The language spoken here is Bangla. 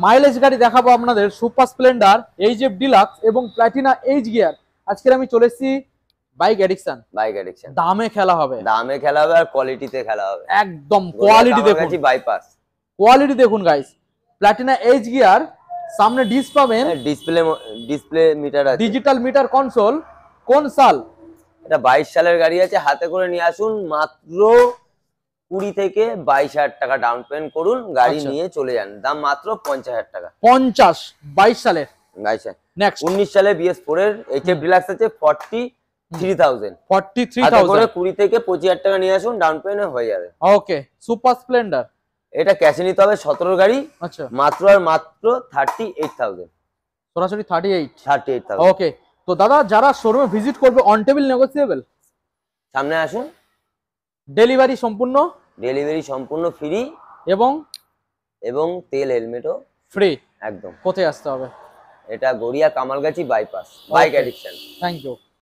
মাইলেজ গাড়ি দেখাবো আপনাদের সুপার স্প্লেন্ডার, এইচএফ ডিলাক্স এবং প্ল্যাটিনা এইচ গিয়ার। আজকে আমি চলে এসেছি বাইক অ্যাডিকশন। দামে খেলা হবে, আর কোয়ালিটিতে খেলা হবে। একদম কোয়ালিটি দেখুন, বাইপাস কোয়ালিটি দেখুন গাইস। প্ল্যাটিনা এইচ গিয়ার, সামনে ডিস্ক পাবেন, ডিসপ্লে মিটার আছে, ডিজিটাল মিটার কনসোল। কোন সাল? এটা 22 সালের গাড়ি আছে। হাতে করে নিয়ে আসুন, মাত্র 20 থেকে 22,000 টাকা ডাউন পেমেন্ট করুন, গাড়ি নিয়ে চলে যান। দাম মাত্র 50,000 টাকা। 50, 22 সালের। 19 সালে BS4 এর এইচএফ ডিলাক্স আছে 43,000। 43,000 করে 20 থেকে 25,000 টাকা নিয়ে আসুন, ডাউন পেমেন্ট হয়ে যাবে। ওকে। সুপার স্প্লেন্ডার এটা ক্যাশে নিতে হবে, 17 গাড়ি। আচ্ছা, মাত্র 38,000। সরাসরি 38,000। ওকে। তো দাদা, যারা শোরুমে ভিজিট করবে, অন টেবিল নেগোসিয়েবল? সামনে আসুন। ডেলিভারি সম্পূর্ণ ফ্রি, এবং তেল হেলমেটও ফ্রি। একদম। কোথায় আসতে হবে? এটা Garia Kamalgachhi bypass, bike addiction. Thank you.